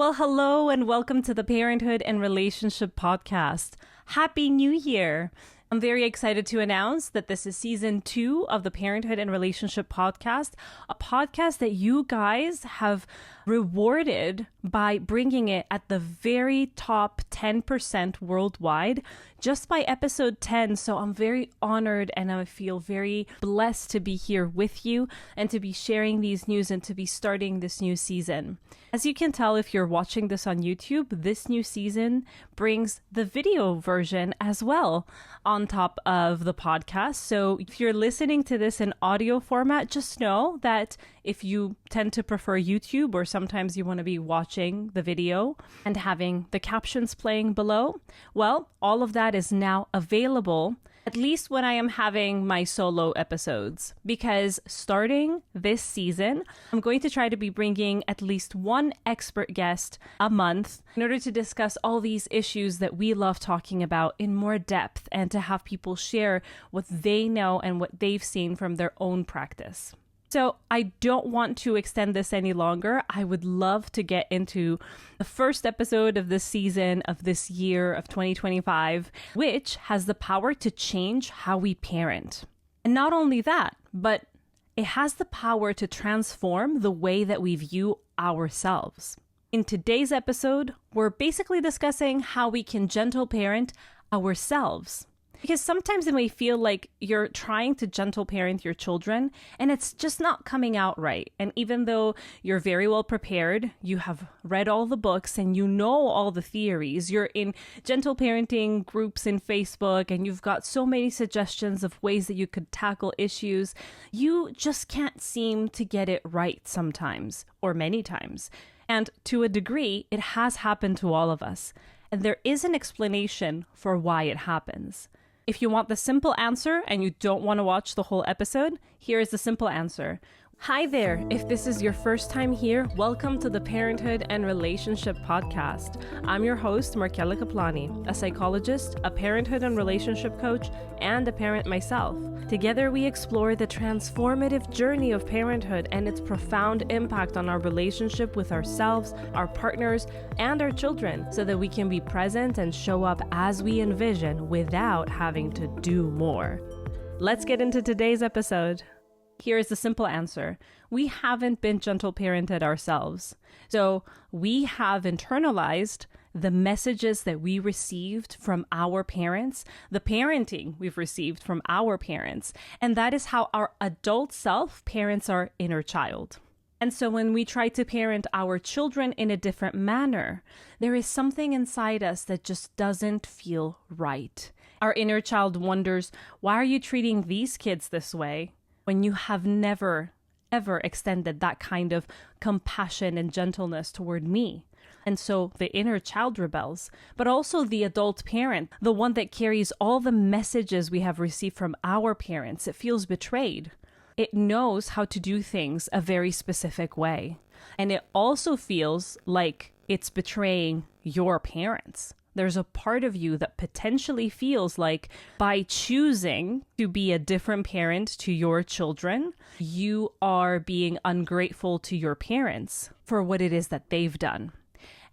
Well, hello and welcome to the Parenthood and Relationship Podcast. Happy New Year! I'm very excited to announce that this is season 2 of the Parenthood and Relationship Podcast, a podcast that you guys have rewarded by bringing it at the very top 10% worldwide just by episode 10. So I'm very honored and I feel very blessed to be here with you and to be sharing these news and to be starting this new season. As you can tell, if you're watching this on YouTube, this new season brings the video version as well on top of the podcast. So if you're listening to this in audio format, just know that if you tend to prefer YouTube or sometimes you want to be watching the video and having the captions playing below, well, all of that is now available, at least when I am having my solo episodes, because starting this season, I'm going to try to be bringing at least one expert guest a month in order to discuss all these issues that we love talking about in more depth and to have people share what they know and what they've seen from their own practice. So I don't want to extend this any longer. I would love to get into the first episode of this season of this year of 2025, which has the power to change how we parent. And not only that, but it has the power to transform the way that we view ourselves. In today's episode, we're basically discussing how we can gentle parent ourselves. Because sometimes it may feel like you're trying to gentle parent your children and it's just not coming out right. And even though you're very well prepared, you have read all the books and you know all the theories, you're in gentle parenting groups in Facebook and you've got so many suggestions of ways that you could tackle issues, you just can't seem to get it right sometimes or many times. And to a degree, it has happened to all of us. And there is an explanation for why it happens. If you want the simple answer and you don't want to watch the whole episode, here is the simple answer. Hi there. If this is your first time here, welcome to the Parenthood and Relationship Podcast. I'm your host, Markella Kaplani, a psychologist, a parenthood and relationship coach, and a parent myself. Together, we explore the transformative journey of parenthood and its profound impact on our relationship with ourselves, our partners, and our children so that we can be present and show up as we envision without having to do more. Let's get into today's episode. Here is the simple answer. We haven't been gentle parented ourselves. So we have internalized the messages that we received from our parents, the parenting we've received from our parents. And that is how our adult self parents our inner child. And so when we try to parent our children in a different manner, there is something inside us that just doesn't feel right. Our inner child wonders, why are you treating these kids this way? When you have never, ever extended that kind of compassion and gentleness toward me. And so the inner child rebels, but also the adult parent, the one that carries all the messages we have received from our parents, it feels betrayed. It knows how to do things a very specific way. And it also feels like it's betraying your parents. There's a part of you that potentially feels like by choosing to be a different parent to your children, you are being ungrateful to your parents for what it is that they've done.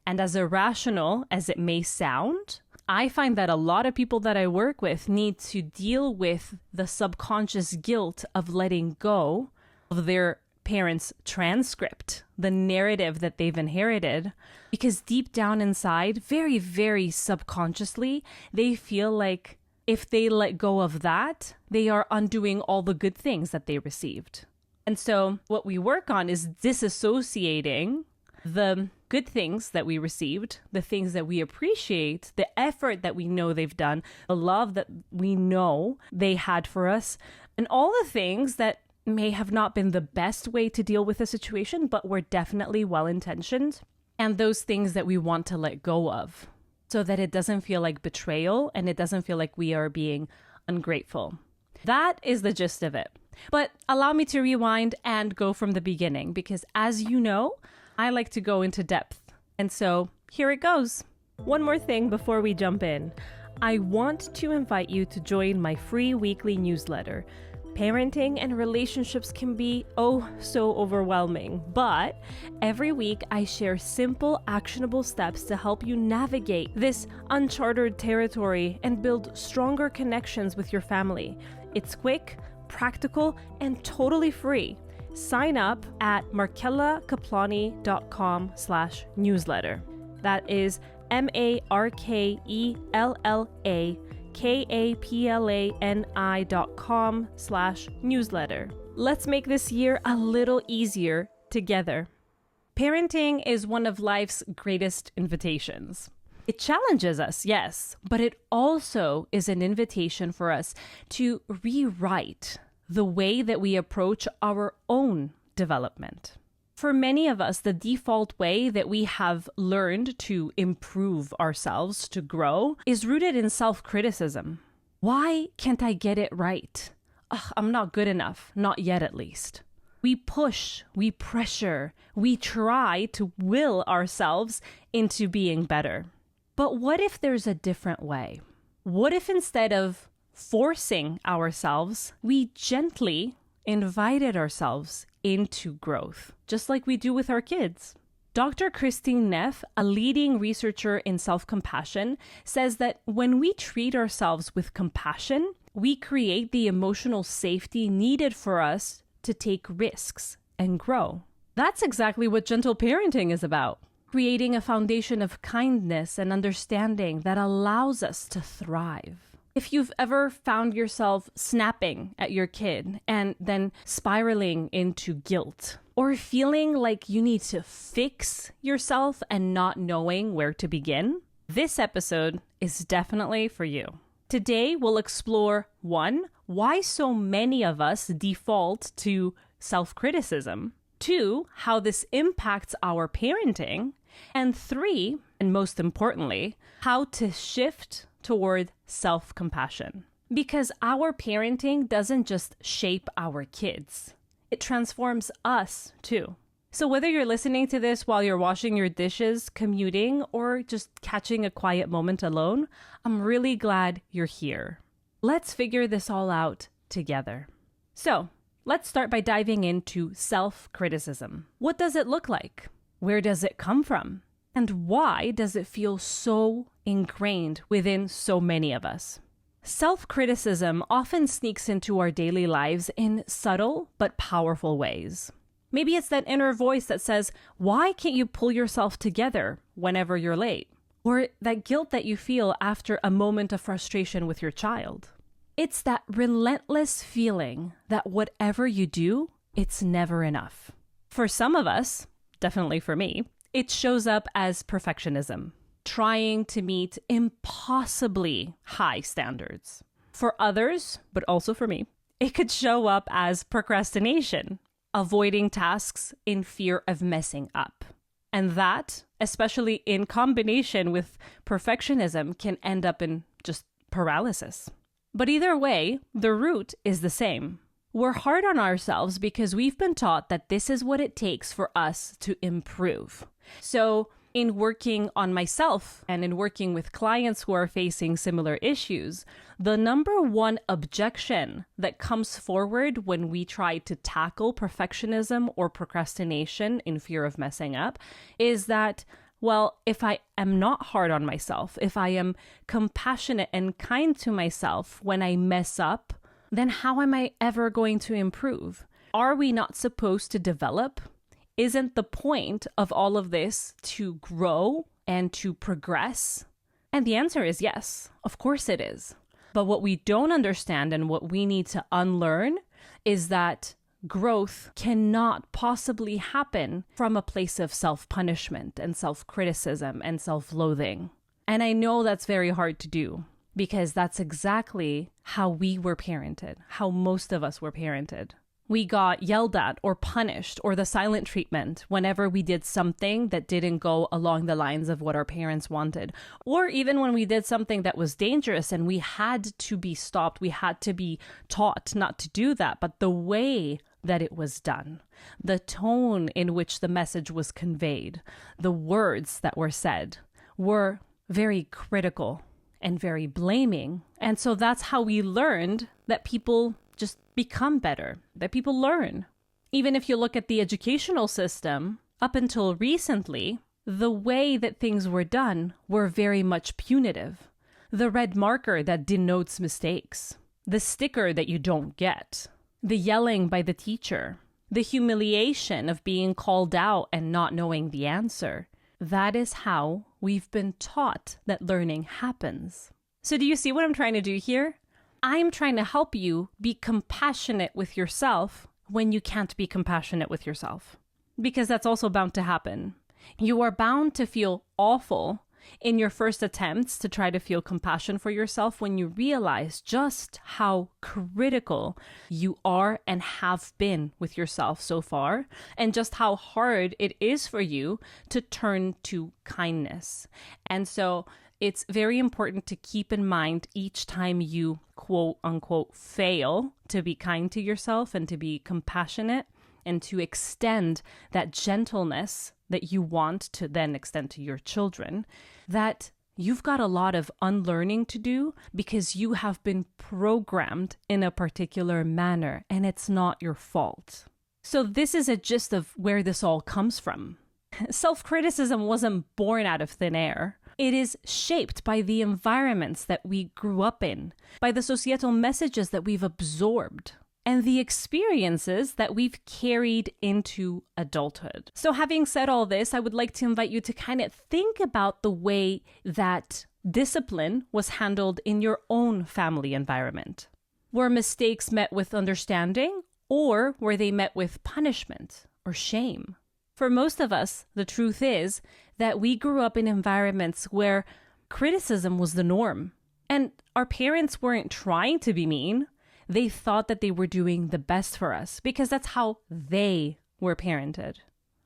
And as irrational as it may sound, I find that a lot of people that I work with need to deal with the subconscious guilt of letting go of their parents' transcript, the narrative that they've inherited, because deep down inside, very, very subconsciously, they feel like if they let go of that, they are undoing all the good things that they received. And so what we work on is disassociating the good things that we received, the things that we appreciate, the effort that we know they've done, the love that we know they had for us, and all the things that may have not been the best way to deal with a situation, but were definitely well-intentioned, and those things that we want to let go of so that it doesn't feel like betrayal and it doesn't feel like we are being ungrateful. That is the gist of it. But allow me to rewind and go from the beginning, because as you know, I like to go into depth. And so here it goes. One more thing before we jump in. I want to invite you to join my free weekly newsletter. Parenting and relationships can be oh so overwhelming, but every week I share simple, actionable steps to help you navigate this uncharted territory and build stronger connections with your family. It's quick, practical, and totally free. Sign up at markellakaplani.com/newsletter. That is markellakaplani.com/newsletter. Let's make this year a little easier together. Parenting is one of life's greatest invitations. It challenges us, yes, but it also is an invitation for us to rewrite the way that we approach our own development. For many of us, the default way that we have learned to improve ourselves, to grow, is rooted in self-criticism. Why can't I get it right? Ugh, I'm not good enough, not yet at least. We push, we pressure, we try to will ourselves into being better. But what if there's a different way? What if instead of forcing ourselves, we gently invited ourselves into growth, just like we do with our kids? Dr. Christine Neff, a leading researcher in self-compassion, says that when we treat ourselves with compassion, we create the emotional safety needed for us to take risks and grow. That's exactly what gentle parenting is about. Creating a foundation of kindness and understanding that allows us to thrive. If you've ever found yourself snapping at your kid and then spiraling into guilt, or feeling like you need to fix yourself and not knowing where to begin, this episode is definitely for you. Today, we'll explore 1, why so many of us default to self-criticism, 2, how this impacts our parenting, and 3, and most importantly, how to shift toward self-compassion. Because our parenting doesn't just shape our kids, it transforms us too. So whether you're listening to this while you're washing your dishes, commuting, or just catching a quiet moment alone, I'm really glad you're here. Let's figure this all out together. So let's start by diving into self-criticism. What does it look like? Where does it come from? And why does it feel so ingrained within so many of us? Self-criticism often sneaks into our daily lives in subtle but powerful ways. Maybe it's that inner voice that says, why can't you pull yourself together whenever you're late? Or that guilt that you feel after a moment of frustration with your child. It's that relentless feeling that whatever you do, it's never enough. For some of us, definitely for me, it shows up as perfectionism, trying to meet impossibly high standards. For others, but also for me, it could show up as procrastination, avoiding tasks in fear of messing up. And that, especially in combination with perfectionism, can end up in just paralysis. But either way, the root is the same. We're hard on ourselves because we've been taught that this is what it takes for us to improve. So in working on myself and in working with clients who are facing similar issues, the number one objection that comes forward when we try to tackle perfectionism or procrastination in fear of messing up is that, well, if I am not hard on myself, if I am compassionate and kind to myself when I mess up, then how am I ever going to improve? Are we not supposed to develop? Isn't the point of all of this to grow and to progress? And the answer is yes, of course it is. But what we don't understand and what we need to unlearn is that growth cannot possibly happen from a place of self-punishment and self-criticism and self-loathing. And I know that's very hard to do because that's exactly how we were parented, how most of us were parented. We got yelled at or punished or the silent treatment whenever we did something that didn't go along the lines of what our parents wanted. Or even when we did something that was dangerous and we had to be stopped, we had to be taught not to do that. But the way that it was done, the tone in which the message was conveyed, the words that were said were very critical and very blaming. And so that's how we learned that people just become better, that people learn. Even if you look at the educational system, up until recently, the way that things were done were very much punitive. The red marker that denotes mistakes, the sticker that you don't get, the yelling by the teacher, the humiliation of being called out and not knowing the answer. That is how we've been taught that learning happens. So do you see what I'm trying to do here? I'm trying to help you be compassionate with yourself when you can't be compassionate with yourself, because that's also bound to happen. You are bound to feel awful in your first attempts to try to feel compassion for yourself when you realize just how critical you are and have been with yourself so far, and just how hard it is for you to turn to kindness. And so it's very important to keep in mind each time you quote unquote fail to be kind to yourself and to be compassionate and to extend that gentleness that you want to then extend to your children, that you've got a lot of unlearning to do because you have been programmed in a particular manner and it's not your fault. So this is a gist of where this all comes from. Self-criticism wasn't born out of thin air. It is shaped by the environments that we grew up in, by the societal messages that we've absorbed, and the experiences that we've carried into adulthood. So having said all this, I would like to invite you to kind of think about the way that discipline was handled in your own family environment. Were mistakes met with understanding, or were they met with punishment or shame? For most of us, the truth is that we grew up in environments where criticism was the norm. And our parents weren't trying to be mean. They thought that they were doing the best for us because that's how they were parented.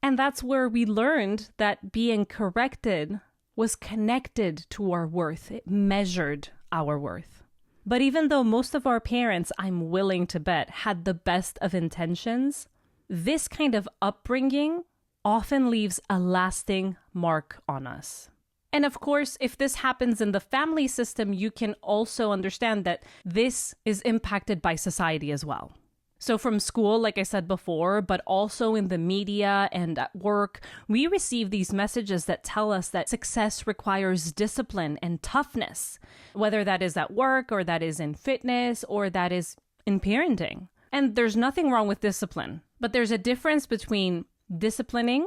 And that's where we learned that being corrected was connected to our worth. It measured our worth. But even though most of our parents, I'm willing to bet, had the best of intentions, this kind of upbringing often leaves a lasting mark on us. And of course, if this happens in the family system, you can also understand that this is impacted by society as well. So from school, like I said before, but also in the media and at work, we receive these messages that tell us that success requires discipline and toughness, whether that is at work or that is in fitness or that is in parenting. And there's nothing wrong with discipline, but there's a difference between disciplining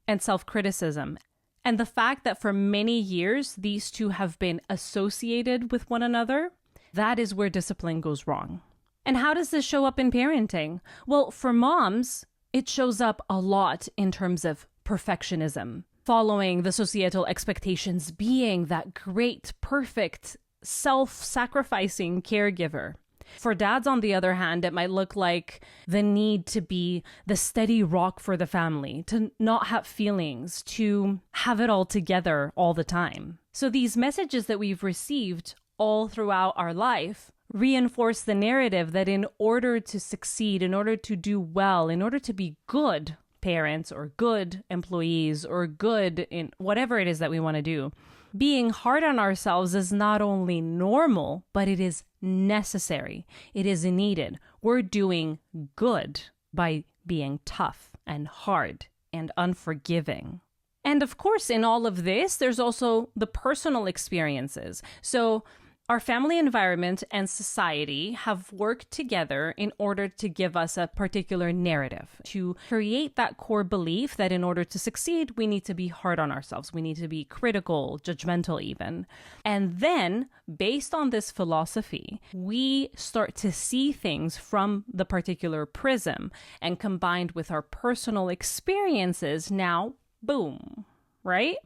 and self-criticism. And the fact that for many years, these two have been associated with one another, that is where discipline goes wrong. And how does this show up in parenting? Well, for moms, it shows up a lot in terms of perfectionism, following the societal expectations, being that great, perfect, self-sacrificing caregiver. For dads, on the other hand, it might look like the need to be the steady rock for the family, to not have feelings, to have it all together all the time. So these messages that we've received all throughout our life reinforce the narrative that in order to succeed, in order to do well, in order to be good parents or good employees or good in whatever it is that we want to do, being hard on ourselves is not only normal, but it is necessary. It is needed. We're doing good by being tough and hard and unforgiving. And of course, in all of this, there's also the personal experiences. So our family environment and society have worked together in order to give us a particular narrative, to create that core belief that in order to succeed, we need to be hard on ourselves. We need to be critical, judgmental even. And then, based on this philosophy, we start to see things from the particular prism, and combined with our personal experiences, now, boom, right?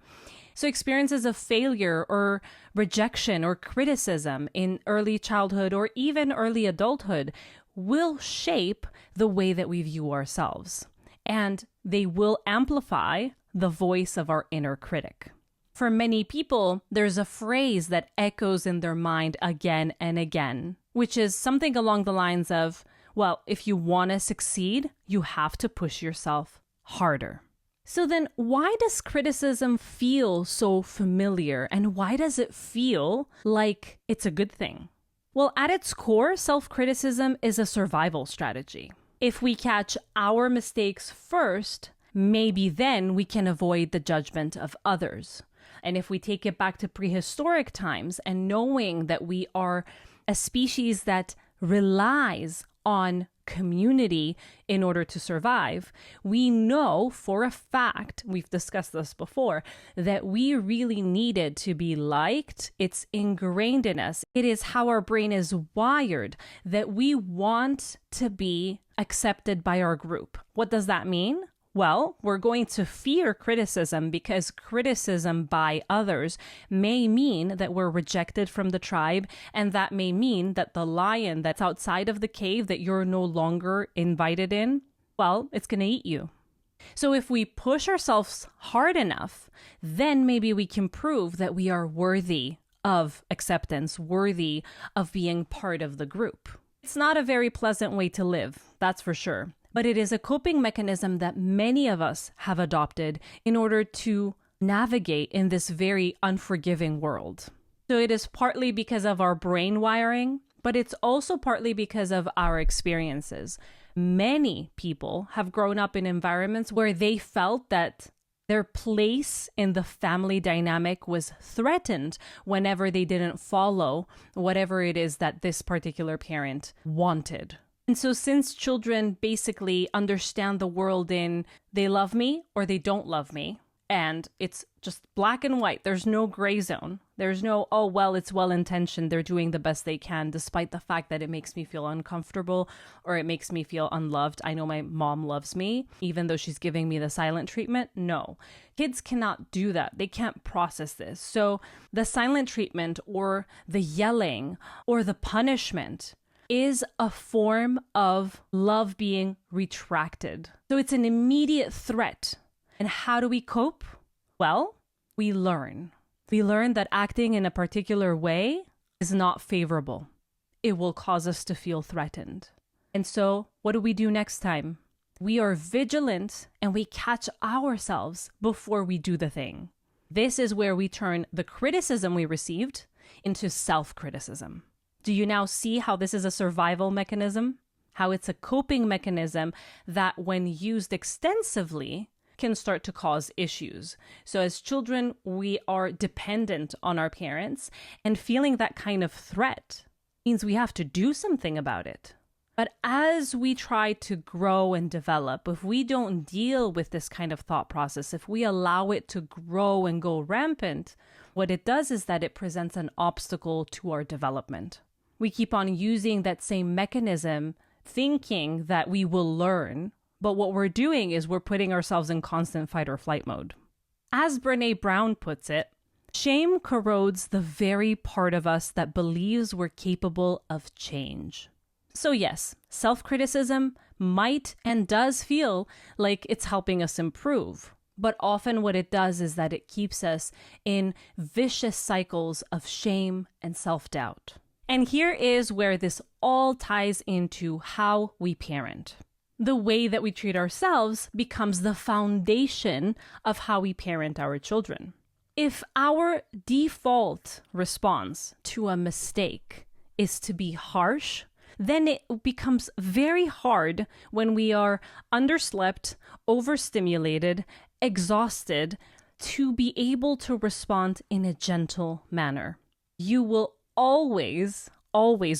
So experiences of failure or rejection or criticism in early childhood or even early adulthood will shape the way that we view ourselves, and they will amplify the voice of our inner critic. For many people, there's a phrase that echoes in their mind again and again, which is something along the lines of, well, if you want to succeed, you have to push yourself harder. So then why does criticism feel so familiar, and why does it feel like it's a good thing? Well, at its core, self-criticism is a survival strategy. If we catch our mistakes first, maybe then we can avoid the judgment of others. And if we take it back to prehistoric times and knowing that we are a species that relies on community in order to survive, we know for a fact, we've discussed this before, that we really needed to be liked. It's ingrained in us. It is how our brain is wired, that we want to be accepted by our group. What does that mean? Well, we're going to fear criticism because criticism by others may mean that we're rejected from the tribe, and that may mean that the lion that's outside of the cave that you're no longer invited in, well, it's going to eat you. So if we push ourselves hard enough, then maybe we can prove that we are worthy of acceptance, worthy of being part of the group. It's not a very pleasant way to live, that's for sure. But it is a coping mechanism that many of us have adopted in order to navigate in this very unforgiving world. So it is partly because of our brain wiring, but it's also partly because of our experiences. Many people have grown up in environments where they felt that their place in the family dynamic was threatened whenever they didn't follow whatever it is that this particular parent wanted. And so since children basically understand the world in they love me or they don't love me, and it's just black and white, there's no gray zone. There's no, oh, well, it's well-intentioned. They're doing the best they can, despite the fact that it makes me feel uncomfortable or it makes me feel unloved. I know my mom loves me, even though she's giving me the silent treatment. No, kids cannot do that. They can't process this. So the silent treatment or the yelling or the punishment is a form of love being retracted. So it's an immediate threat. And how do we cope? Well, we learn. We learn that acting in a particular way is not favorable. It will cause us to feel threatened. And so what do we do next time? We are vigilant and we catch ourselves before we do the thing. This is where we turn the criticism we received into self-criticism. Do you now see how this is a survival mechanism? How it's a coping mechanism that when used extensively can start to cause issues. So as children, we are dependent on our parents, and feeling that kind of threat means we have to do something about it. But as we try to grow and develop, if we don't deal with this kind of thought process, if we allow it to grow and go rampant, what it does is that it presents an obstacle to our development. We keep on using that same mechanism, thinking that we will learn, but what we're doing is we're putting ourselves in constant fight or flight mode. As Brené Brown puts it, shame corrodes the very part of us that believes we're capable of change. So yes, self-criticism might and does feel like it's helping us improve, but often what it does is that it keeps us in vicious cycles of shame and self-doubt. And here is where this all ties into how we parent. The way that we treat ourselves becomes the foundation of how we parent our children. If our default response to a mistake is to be harsh, then it becomes very hard when we are underslept, overstimulated, exhausted, to be able to respond in a gentle manner. You will always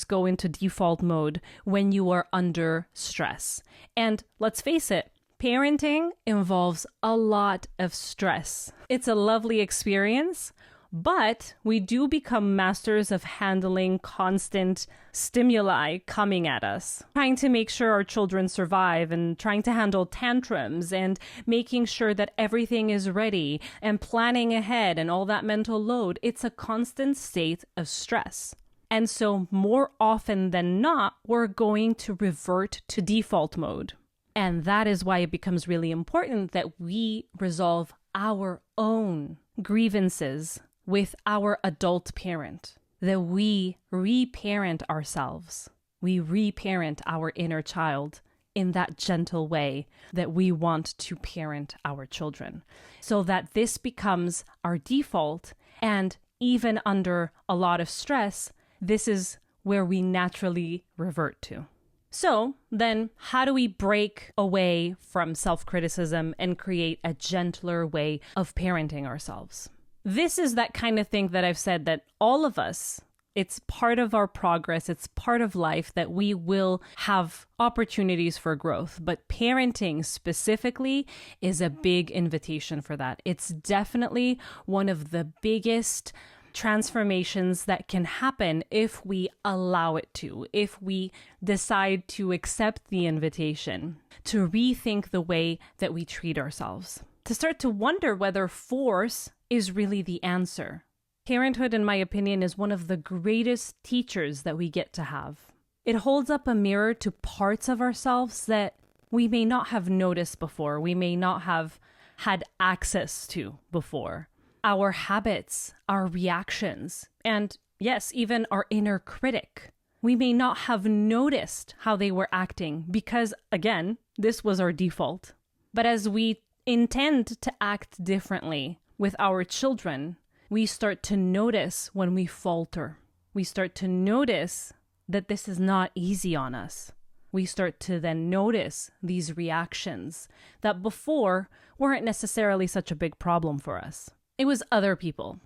go into default mode when you are under stress. And let's face it, parenting involves a lot of stress. It's a lovely experience, but we do become masters of handling constant stimuli coming at us, trying to make sure our children survive and trying to handle tantrums and making sure that everything is ready and planning ahead and all that mental load. It's a constant state of stress. And so more often than not, we're going to revert to default mode. And that is why it becomes really important that we resolve our own grievances with our adult parent, that we reparent ourselves. We reparent our inner child in that gentle way that we want to parent our children, so that this becomes our default. And even under a lot of stress, this is where we naturally revert to. So then how do we break away from self-criticism and create a gentler way of parenting ourselves? This is that kind of thing that I've said that all of us, it's part of our progress, it's part of life that we will have opportunities for growth. But parenting specifically is a big invitation for that. It's definitely one of the biggest transformations that can happen if we allow it to, if we decide to accept the invitation, to rethink the way that we treat ourselves, to start to wonder whether force is really the answer. Parenthood, in my opinion, is one of the greatest teachers that we get to have. It holds up a mirror to parts of ourselves that we may not have noticed before, we may not have had access to before. Our habits, our reactions, and yes, even our inner critic. We may not have noticed how they were acting because, again, this was our default. But as we intend to act differently with our children, we start to notice when we falter. We start to notice that this is not easy on us. We start to then notice these reactions that before weren't necessarily such a big problem for us. It was other people.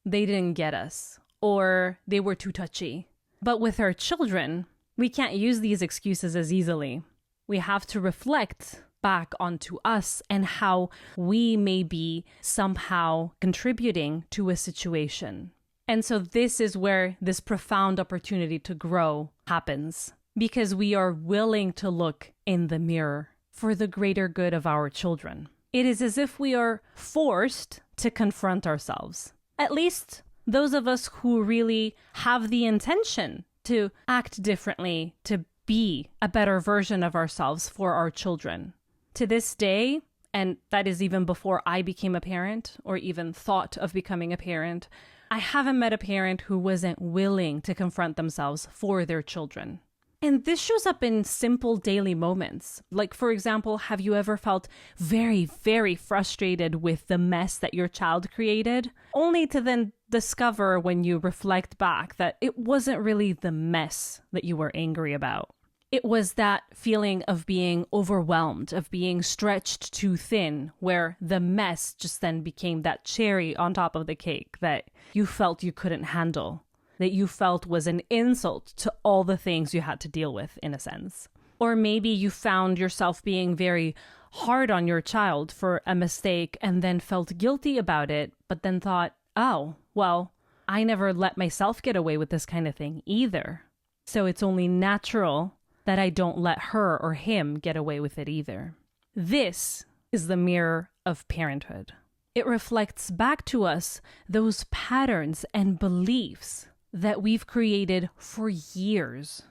They didn't get us, or they were too touchy. But with our children, we can't use these excuses as easily. We have to reflect back onto us and how we may be somehow contributing to a situation. And so this is where this profound opportunity to grow happens, because we are willing to look in the mirror for the greater good of our children. It is as if we are forced to confront ourselves. At least those of us who really have the intention to act differently, to be a better version of ourselves for our children. To this day, and that is even before I became a parent or even thought of becoming a parent, I haven't met a parent who wasn't willing to confront themselves for their children. And this shows up in simple daily moments. Like, for example, have you ever felt very, very frustrated with the mess that your child created? Only to then discover when you reflect back that it wasn't really the mess that you were angry about. It was that feeling of being overwhelmed, of being stretched too thin, where the mess just then became that cherry on top of the cake that you felt you couldn't handle, that you felt was an insult to all the things you had to deal with, in a sense. Or maybe you found yourself being very hard on your child for a mistake and then felt guilty about it, but then thought, oh, well, I never let myself get away with this kind of thing either. So it's only natural that I don't let her or him get away with it either. This is the mirror of parenthood. It reflects back to us those patterns and beliefs that we've created for years.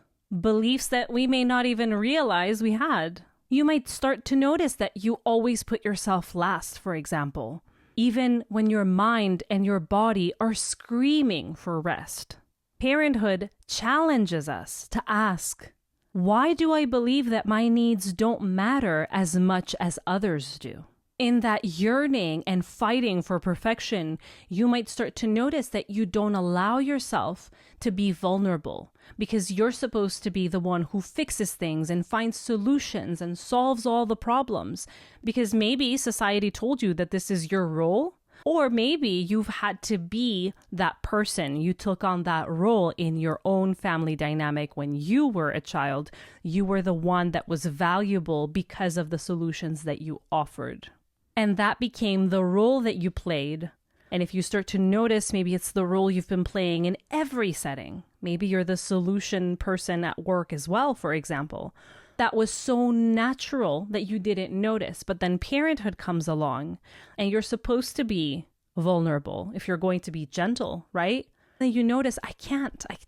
Beliefs that we may not even realize we had. You might start to notice that you always put yourself last, for example, even when your mind and your body are screaming for rest. Parenthood challenges us to ask, why do I believe that my needs don't matter as much as others do? In that yearning and fighting for perfection, you might start to notice that you don't allow yourself to be vulnerable because you're supposed to be the one who fixes things and finds solutions and solves all the problems because maybe society told you that this is your role. Or maybe you've had to be that person. You took on that role in your own family dynamic when you were a child. You were the one that was valuable because of the solutions that you offered. And that became the role that you played. And if you start to notice, maybe it's the role you've been playing in every setting. Maybe you're the solution person at work as well, for example. That was so natural that you didn't notice. But then parenthood comes along and you're supposed to be vulnerable if you're going to be gentle, right? Then you notice, I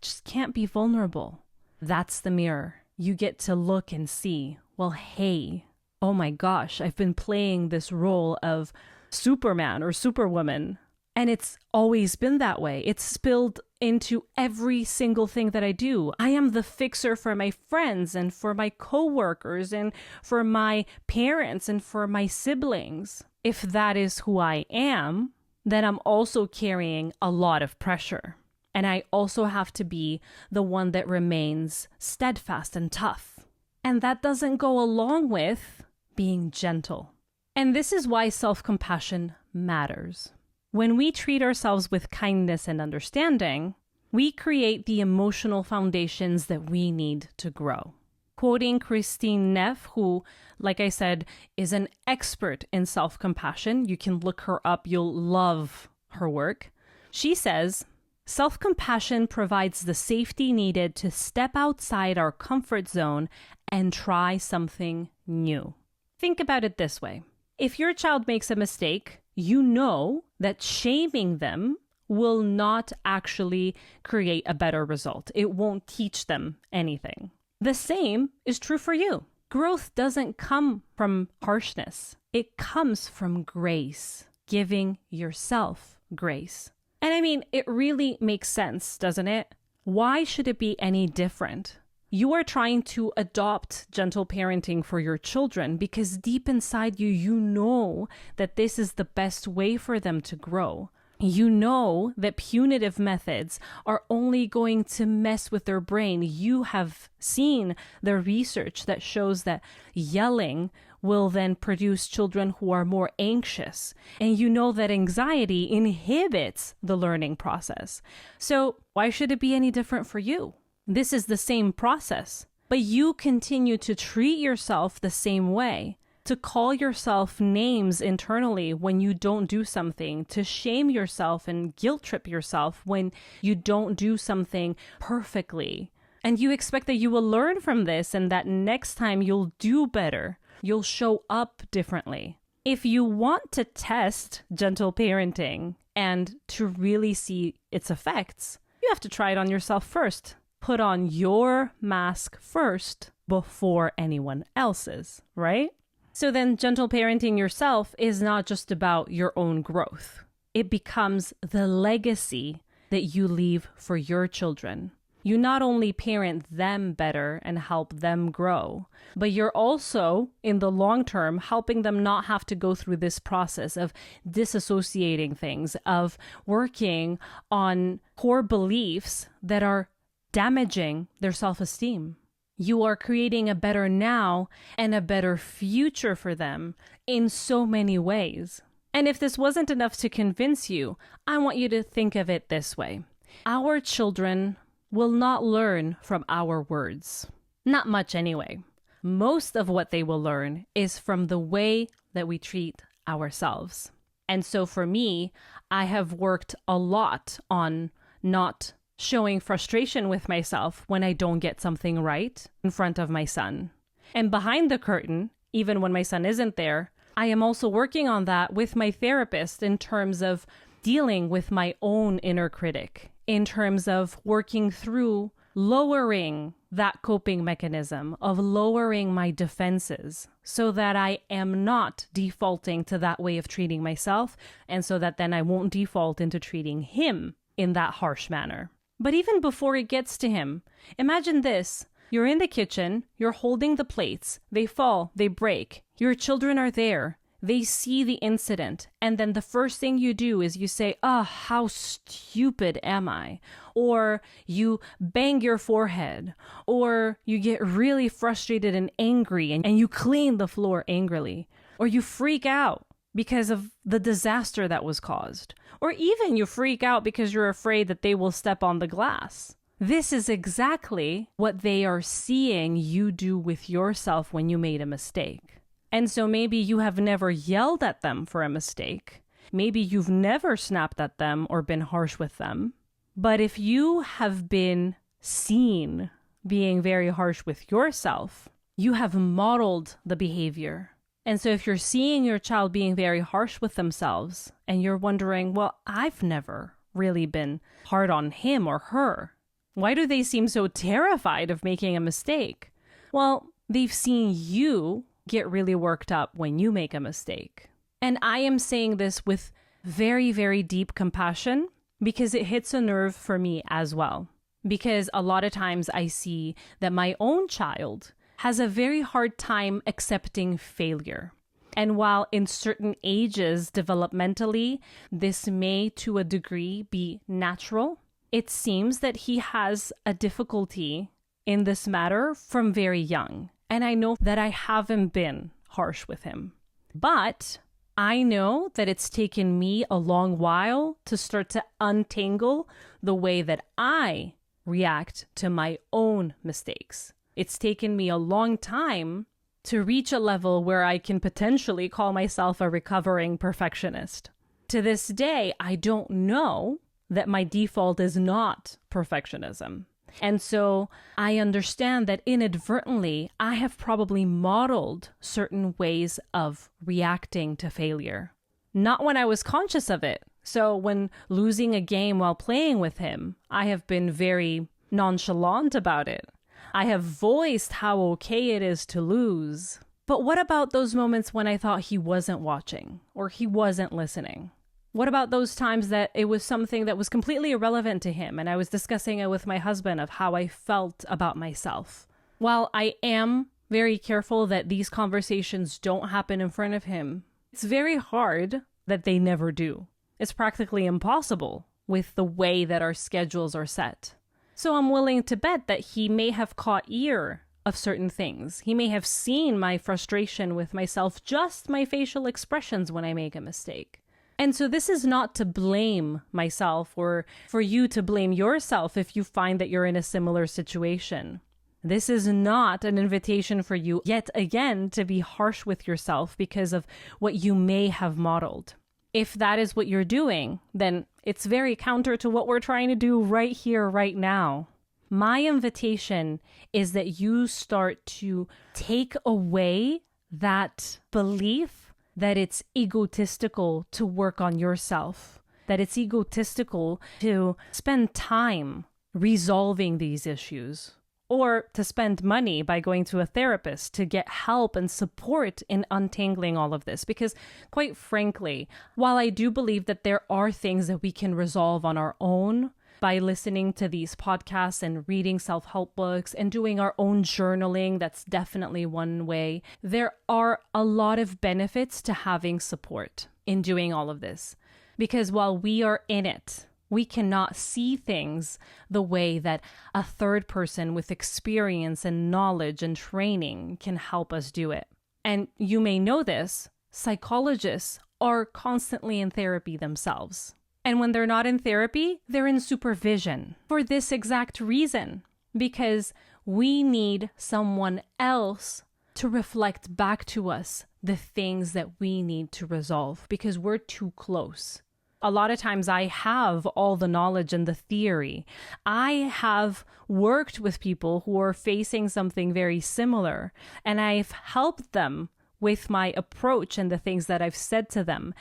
just can't be vulnerable. That's the mirror. You get to look and see, well, hey, oh my gosh, I've been playing this role of Superman or Superwoman. And it's always been that way. It's spilled into every single thing that I do. I am the fixer for my friends and for my coworkers and for my parents and for my siblings. If that is who I am, then I'm also carrying a lot of pressure. And I also have to be the one that remains steadfast and tough. And that doesn't go along with being gentle. And this is why self-compassion matters. When we treat ourselves with kindness and understanding, we create the emotional foundations that we need to grow. Quoting Christine Neff, who, like I said, is an expert in self-compassion. You can look her up. You'll love her work. She says, self-compassion provides the safety needed to step outside our comfort zone and try something new. Think about it this way. If your child makes a mistake, you know that shaming them will not actually create a better result. It won't teach them anything. The same is true for you. Growth doesn't come from harshness. It comes from grace, giving yourself grace. And I mean, it really makes sense, doesn't it? Why should it be any different? You are trying to adopt gentle parenting for your children because deep inside you, you know that this is the best way for them to grow. You know that punitive methods are only going to mess with their brain. You have seen the research that shows that yelling will then produce children who are more anxious. And you know that anxiety inhibits the learning process. So why should it be any different for you? This is the same process, but you continue to treat yourself the same way. To call yourself names internally when you don't do something, to shame yourself and guilt trip yourself when you don't do something perfectly. And you expect that you will learn from this and that next time you'll do better. You'll show up differently. If you want to test gentle parenting and to really see its effects, you have to try it on yourself first. Put on your mask first before anyone else's, right? So then gentle parenting yourself is not just about your own growth. It becomes the legacy that you leave for your children. You not only parent them better and help them grow, but you're also, in the long term, helping them not have to go through this process of disassociating things, of working on core beliefs that are damaging their self-esteem. You are creating a better now and a better future for them in so many ways. And if this wasn't enough to convince you, I want you to think of it this way. Our children will not learn from our words. Not much anyway. Most of what they will learn is from the way that we treat ourselves. And so for me, I have worked a lot on not showing frustration with myself when I don't get something right in front of my son. And behind the curtain, even when my son isn't there, I am also working on that with my therapist in terms of dealing with my own inner critic, in terms of working through lowering that coping mechanism, of lowering my defenses so that I am not defaulting to that way of treating myself, and so that then I won't default into treating him in that harsh manner. But even before it gets to him, imagine this. You're in the kitchen, you're holding the plates, they fall, they break. Your children are there, they see the incident, and then the first thing you do is you say, how stupid am I? Or you bang your forehead, or you get really frustrated and angry and you clean the floor angrily, or you freak out because of the disaster that was caused. Or even you freak out because you're afraid that they will step on the glass. This is exactly what they are seeing you do with yourself when you made a mistake. And so maybe you have never yelled at them for a mistake. Maybe you've never snapped at them or been harsh with them. But if you have been seen being very harsh with yourself, you have modeled the behavior. And so if you're seeing your child being very harsh with themselves and you're wondering, well, I've never really been hard on him or her. Why do they seem so terrified of making a mistake? Well, they've seen you get really worked up when you make a mistake. And I am saying this with very, very deep compassion because it hits a nerve for me as well. Because a lot of times I see that my own child has a very hard time accepting failure. And while in certain ages developmentally, this may to a degree be natural, it seems that he has a difficulty in this matter from very young. And I know that I haven't been harsh with him. But I know that it's taken me a long while to start to untangle the way that I react to my own mistakes. It's taken me a long time to reach a level where I can potentially call myself a recovering perfectionist. To this day, I don't know that my default is not perfectionism. And so I understand that inadvertently, I have probably modeled certain ways of reacting to failure. Not when I was conscious of it. So when losing a game while playing with him, I have been very nonchalant about it. I have voiced how okay it is to lose. But what about those moments when I thought he wasn't watching or he wasn't listening? What about those times that it was something that was completely irrelevant to him and I was discussing it with my husband of how I felt about myself? While I am very careful that these conversations don't happen in front of him, it's very hard that they never do. It's practically impossible with the way that our schedules are set. So I'm willing to bet that he may have caught ear of certain things. He may have seen my frustration with myself, just my facial expressions when I make a mistake. And so this is not to blame myself or for you to blame yourself if you find that you're in a similar situation. This is not an invitation for you, yet again, to be harsh with yourself because of what you may have modeled. If that is what you're doing, then it's very counter to what we're trying to do right here, right now. My invitation is that you start to take away that belief that it's egotistical to work on yourself, that it's egotistical to spend time resolving these issues, or to spend money by going to a therapist to get help and support in untangling all of this. Because quite frankly, while I do believe that there are things that we can resolve on our own by listening to these podcasts and reading self-help books and doing our own journaling, that's definitely one way. There are a lot of benefits to having support in doing all of this. Because while we are in it, we cannot see things the way that a third person with experience and knowledge and training can help us do it. And you may know this, psychologists are constantly in therapy themselves. And when they're not in therapy, they're in supervision for this exact reason, because we need someone else to reflect back to us the things that we need to resolve because we're too close. A lot of times I have all the knowledge and the theory. I have worked with people who are facing something very similar, and I've helped them with my approach and the things that I've said to them.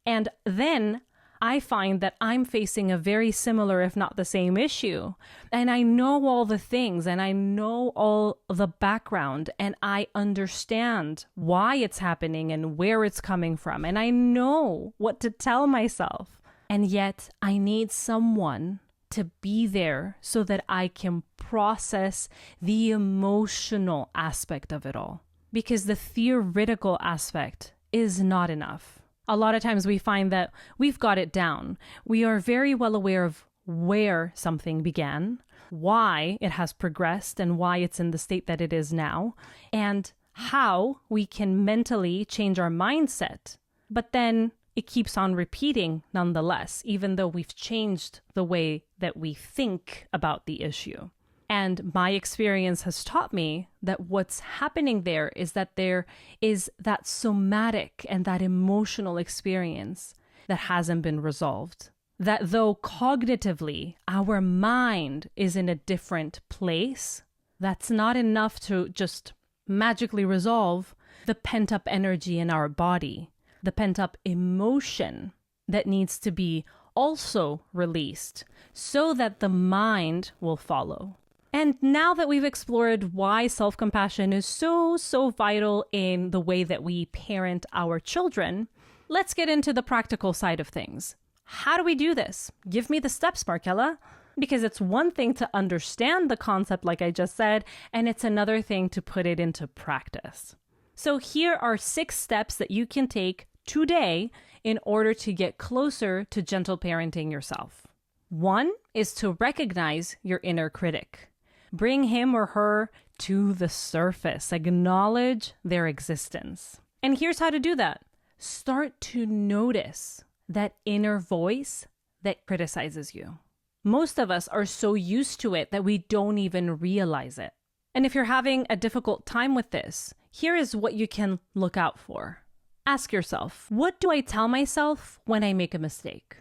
And then I find that I'm facing a very similar, if not the same issue. And I know all the things and I know all the background and I understand why it's happening and where it's coming from. And I know what to tell myself. And yet I need someone to be there so that I can process the emotional aspect of it all. Because the theoretical aspect is not enough. A lot of times we find that we've got it down. We are very well aware of where something began, why it has progressed and why it's in the state that it is now, and how we can mentally change our mindset. But then it keeps on repeating nonetheless, even though we've changed the way that we think about the issue. And my experience has taught me that what's happening there is that there is that somatic and that emotional experience that hasn't been resolved. That though cognitively our mind is in a different place, that's not enough to just magically resolve the pent-up energy in our body, the pent-up emotion that needs to be also released so that the mind will follow. And now that we've explored why self-compassion is so vital in the way that we parent our children, let's get into the practical side of things. How do we do this? Give me the steps, Markella. Because it's one thing to understand the concept, like I just said, and it's another thing to put it into practice. So here are 6 steps that you can take today in order to get closer to gentle parenting yourself. One is to recognize your inner critic. Bring him or her to the surface. Acknowledge their existence. And here's how to do that. Start to notice that inner voice that criticizes you. Most of us are so used to it that we don't even realize it. And if you're having a difficult time with this, here is what you can look out for. Ask yourself, what do I tell myself when I make a mistake?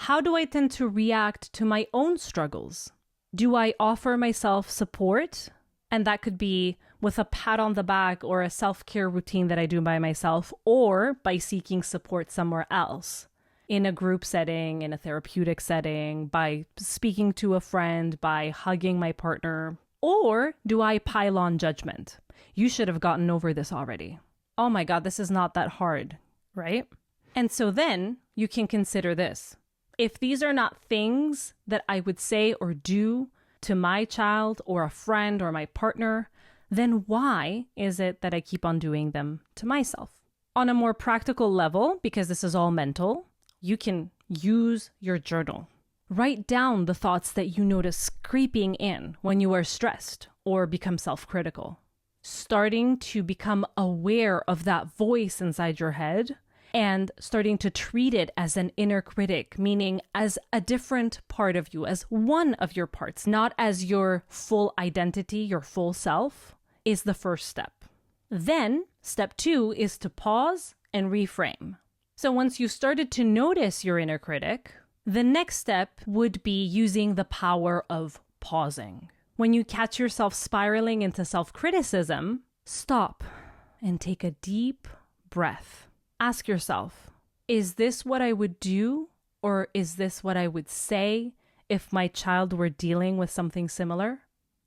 How do I tend to react to my own struggles? Do I offer myself support? And that could be with a pat on the back or a self-care routine that I do by myself, or by seeking support somewhere else, in a group setting, in a therapeutic setting, by speaking to a friend, by hugging my partner. Or do I pile on judgment? You should have gotten over this already. Oh my God, this is not that hard, right? And so then you can consider this. If these are not things that I would say or do to my child or a friend or my partner, then why is it that I keep on doing them to myself? On a more practical level, because this is all mental, you can use your journal. Write down the thoughts that you notice creeping in when you are stressed or become self-critical. Starting to become aware of that voice inside your head and starting to treat it as an inner critic, meaning as a different part of you, as one of your parts, not as your full identity, your full self, is the first step. Then, step 2 is to pause and reframe. So once you started to notice your inner critic, the next step would be using the power of pausing. When you catch yourself spiraling into self-criticism, stop and take a deep breath. Ask yourself, is this what I would do, or is this what I would say if my child were dealing with something similar?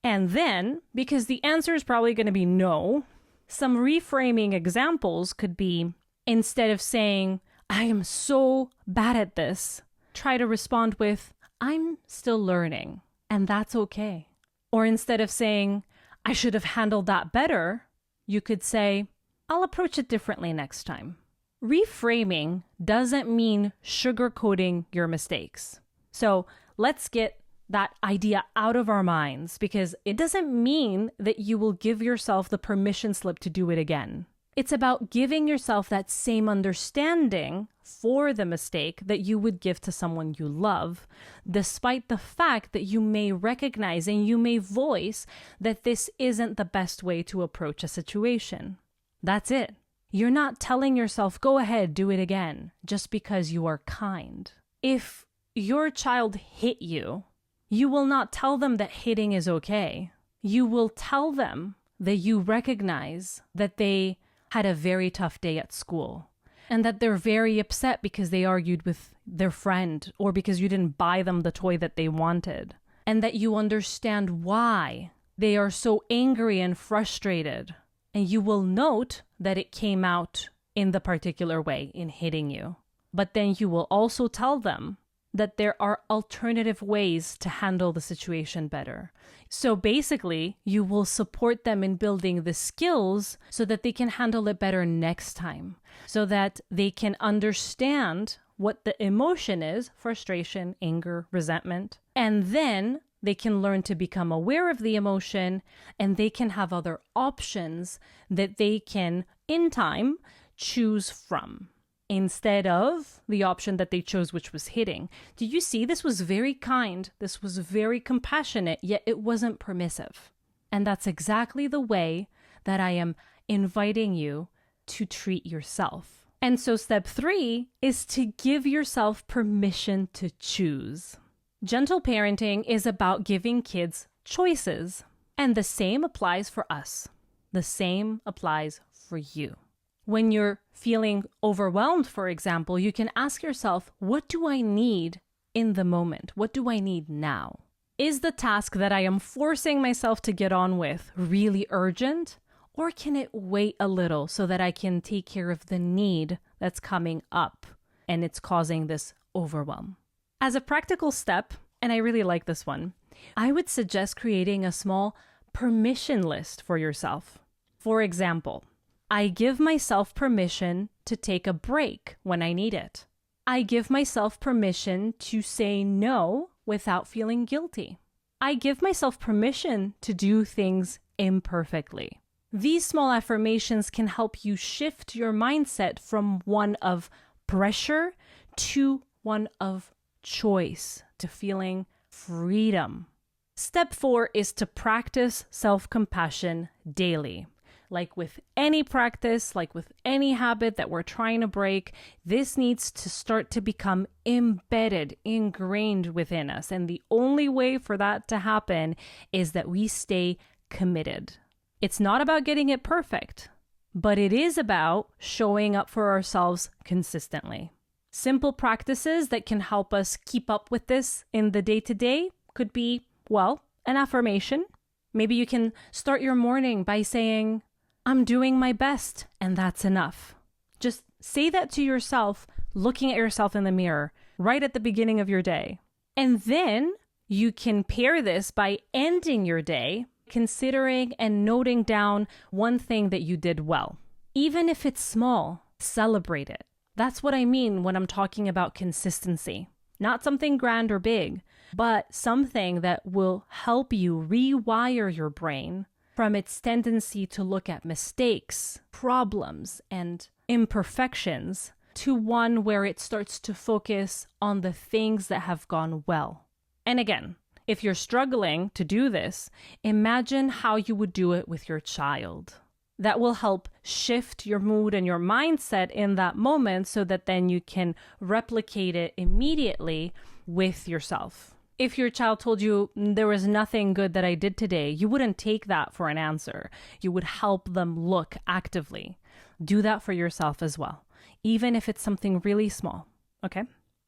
And then, because the answer is probably going to be no, some reframing examples could be, instead of saying, I am so bad at this, try to respond with, I'm still learning, and that's okay. Or instead of saying, I should have handled that better, you could say, I'll approach it differently next time. Reframing doesn't mean sugarcoating your mistakes. So let's get that idea out of our minds, because it doesn't mean that you will give yourself the permission slip to do it again. It's about giving yourself that same understanding for the mistake that you would give to someone you love, despite the fact that you may recognize and you may voice that this isn't the best way to approach a situation. That's it. You're not telling yourself, go ahead, do it again, just because you are kind. If your child hit you, you will not tell them that hitting is okay. You will tell them that you recognize that they had a very tough day at school and that they're very upset because they argued with their friend or because you didn't buy them the toy that they wanted, and that you understand why they are so angry and frustrated. And you will note that it came out in the particular way, in hitting you. But then you will also tell them that there are alternative ways to handle the situation better. So basically, you will support them in building the skills so that they can handle it better next time, so that they can understand what the emotion is, frustration, anger, resentment, and then they can learn to become aware of the emotion, and they can have other options that they can, in time, choose from, instead of the option that they chose, which was hitting. Do you see? This was very kind. This was very compassionate, yet it wasn't permissive. And that's exactly the way that I am inviting you to treat yourself. And so step 3 is to give yourself permission to choose. Gentle parenting is about giving kids choices, and the same applies for us. The same applies for you. When you're feeling overwhelmed, for example, you can ask yourself, what do I need in the moment? What do I need now? Is the task that I am forcing myself to get on with really urgent, or can it wait a little so that I can take care of the need that's coming up and it's causing this overwhelm? As a practical step, and I really like this one, I would suggest creating a small permission list for yourself. For example, I give myself permission to take a break when I need it. I give myself permission to say no without feeling guilty. I give myself permission to do things imperfectly. These small affirmations can help you shift your mindset from one of pressure to one of choice, to feeling freedom. Step 4 is to practice self-compassion daily. Like with any practice, like with any habit that we're trying to break, this needs to start to become embedded, ingrained within us. And the only way for that to happen is that we stay committed. It's not about getting it perfect, but it is about showing up for ourselves consistently. Simple practices that can help us keep up with this in the day-to-day could be, well, an affirmation. Maybe you can start your morning by saying, I'm doing my best, and that's enough. Just say that to yourself, looking at yourself in the mirror right at the beginning of your day. And then you can pair this by ending your day, considering and noting down one thing that you did well. Even if it's small, celebrate it. That's what I mean when I'm talking about consistency. Not something grand or big, but something that will help you rewire your brain from its tendency to look at mistakes, problems, and imperfections to one where it starts to focus on the things that have gone well. And again, if you're struggling to do this, imagine how you would do it with your child. That will help shift your mood and your mindset in that moment so that then you can replicate it immediately with yourself. If your child told you there was nothing good that I did today, you wouldn't take that for an answer. You would help them look actively. Do that for yourself as well, even if it's something really small, okay?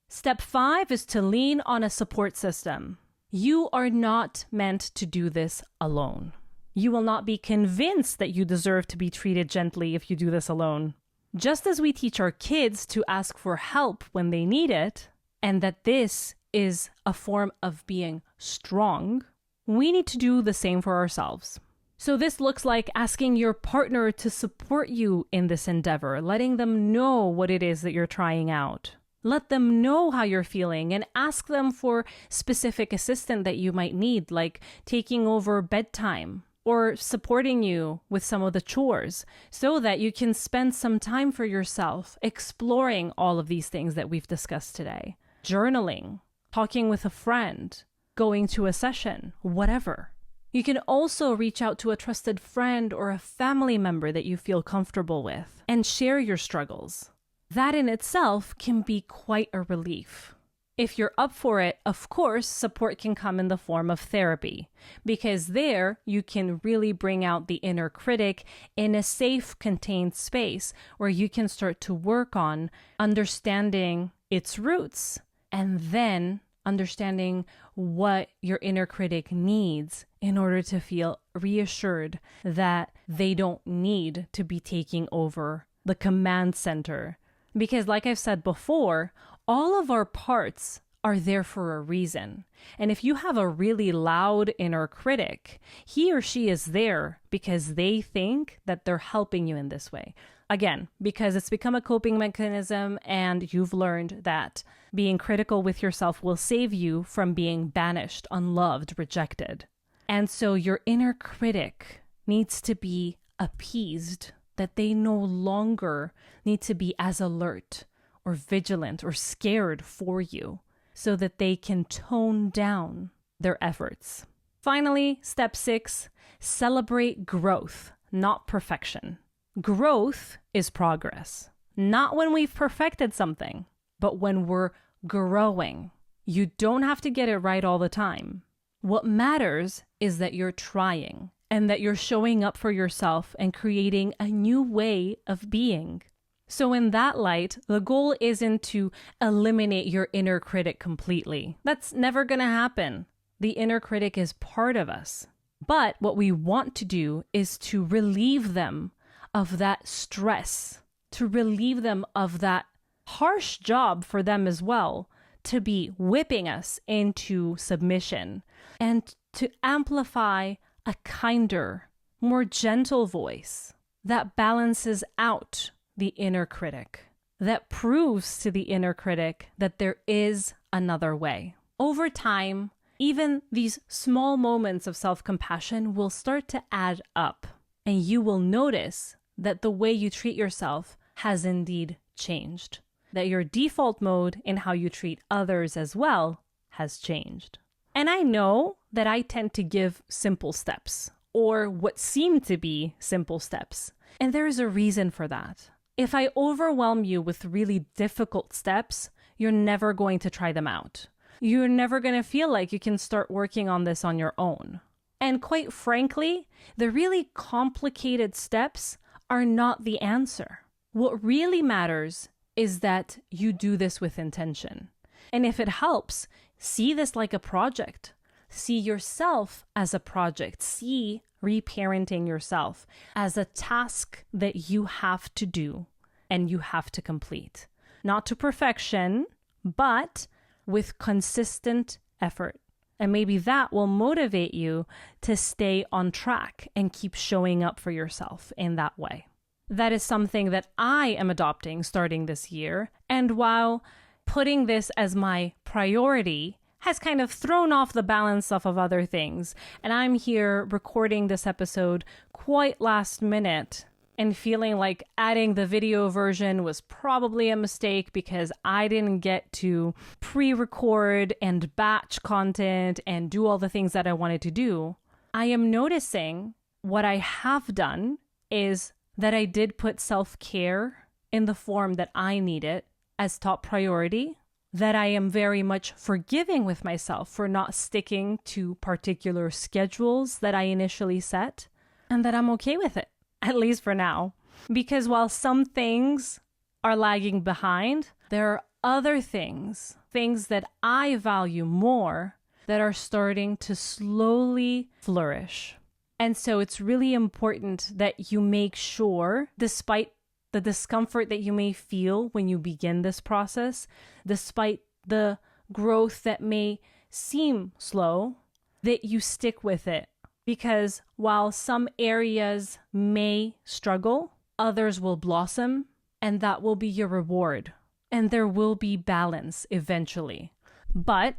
Step 5 is to lean on a support system. You are not meant to do this alone. You will not be convinced that you deserve to be treated gently if you do this alone. Just as we teach our kids to ask for help when they need it, and that this is a form of being strong, we need to do the same for ourselves. So this looks like asking your partner to support you in this endeavor, letting them know what it is that you're trying out. Let them know how you're feeling and ask them for specific assistance that you might need, like taking over bedtime or supporting you with some of the chores so that you can spend some time for yourself exploring all of these things that we've discussed today. Journaling, talking with a friend, going to a session, whatever. You can also reach out to a trusted friend or a family member that you feel comfortable with and share your struggles. That in itself can be quite a relief. If you're up for it, of course, support can come in the form of therapy, because there you can really bring out the inner critic in a safe, contained space where you can start to work on understanding its roots and then understanding what your inner critic needs in order to feel reassured that they don't need to be taking over the command center. Because like I've said before, all of our parts are there for a reason. And if you have a really loud inner critic, he or she is there because they think that they're helping you in this way. Again, because it's become a coping mechanism and you've learned that being critical with yourself will save you from being banished, unloved, rejected. And so your inner critic needs to be appeased, that they no longer need to be as alert or vigilant or scared for you so that they can tone down their efforts. Finally, step 6, celebrate growth, not perfection. Growth is progress, not when we've perfected something, but when we're growing. You don't have to get it right all the time. What matters is that you're trying and that you're showing up for yourself and creating a new way of being. So in that light, the goal isn't to eliminate your inner critic completely. That's never going to happen. The inner critic is part of us. But what we want to do is to relieve them of that stress, to relieve them of that harsh job for them as well, to be whipping us into submission, and to amplify a kinder, more gentle voice that balances out the inner critic, that proves to the inner critic that there is another way. over time, even these small moments of self-compassion will start to add up, and you will notice that the way you treat yourself has indeed changed, that your default mode in how you treat others as well has changed. And I know that I tend to give simple steps, or what seem to be simple steps, and there is a reason for that. If I overwhelm you with really difficult steps, you're never going to try them out. You're never going to feel like you can start working on this on your own. And quite frankly, the really complicated steps are not the answer. What really matters is that you do this with intention. And if it helps, see this like a project. See yourself as a project. See reparenting yourself as a task that you have to do and you have to complete. Not to perfection, but with consistent effort. And maybe that will motivate you to stay on track and keep showing up for yourself in that way. That is something that I am adopting starting this year. And while putting this as my priority has kind of thrown off the balance of other things, and I'm here recording this episode quite last minute and feeling like adding the video version was probably a mistake because I didn't get to pre-record and batch content and do all the things that I wanted to do, I am noticing what I have done is that I did put self-care in the form that I need it as top priority, that I am very much forgiving with myself for not sticking to particular schedules that I initially set, and that I'm okay with it, at least for now. Because while some things are lagging behind, there are other things that I value more that are starting to slowly flourish. And so it's really important that you make sure, despite the discomfort that you may feel when you begin this process, despite the growth that may seem slow, that you stick with it. Because while some areas may struggle, others will blossom, and that will be your reward. And there will be balance eventually. But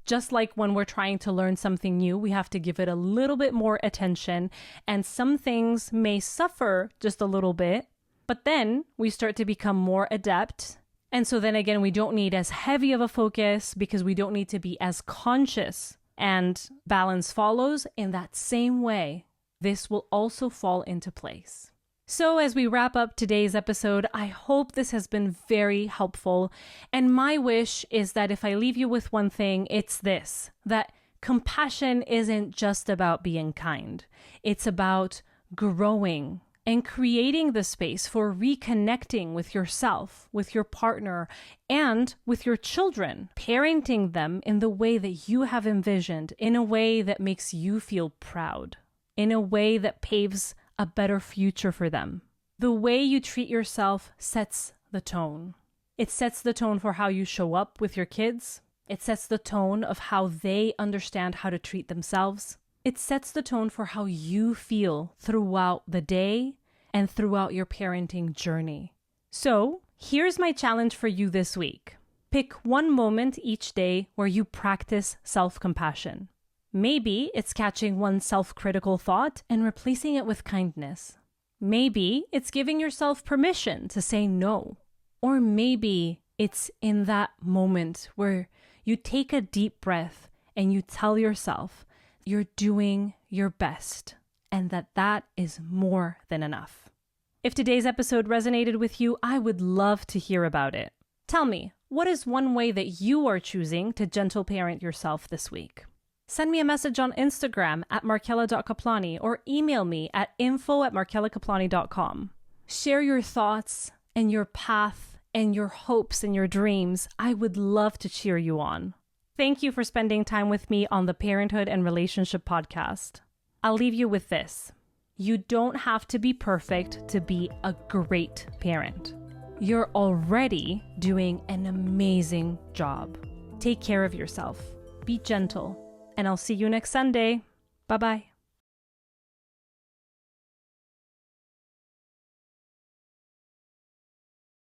just like when we're trying to learn something new, we have to give it a little bit more attention, and some things may suffer just a little bit, but then we start to become more adept. And so then again, we don't need as heavy of a focus because we don't need to be as conscious, and balance follows in that same way. This will also fall into place. So as we wrap up today's episode, I hope this has been very helpful. And my wish is that if I leave you with one thing, it's this, that compassion isn't just about being kind. It's about growing and creating the space for reconnecting with yourself, with your partner, and with your children, parenting them in the way that you have envisioned, in a way that makes you feel proud, in a way that paves a better future for them. The way you treat yourself sets the tone. It sets the tone for how you show up with your kids. It sets the tone of how they understand how to treat themselves. It sets the tone for how you feel throughout the day and throughout your parenting journey. So, here's my challenge for you this week. Pick one moment each day where you practice self-compassion. Maybe it's catching one self-critical thought and replacing it with kindness. Maybe it's giving yourself permission to say no. Or maybe it's in that moment where you take a deep breath and you tell yourself you're doing your best and that is more than enough. If today's episode resonated with you, I would love to hear about it. Tell me, what is one way that you are choosing to gentle parent yourself this week? Send me a message on Instagram at markella.kaplani or email me at info@markellakaplani.com. Share your thoughts and your path and your hopes and your dreams. I would love to cheer you on. Thank you for spending time with me on the Parenthood and Relationship podcast. I'll leave you with this. You don't have to be perfect to be a great parent. You're already doing an amazing job. Take care of yourself. Be gentle. And I'll see you next Sunday. Bye-bye.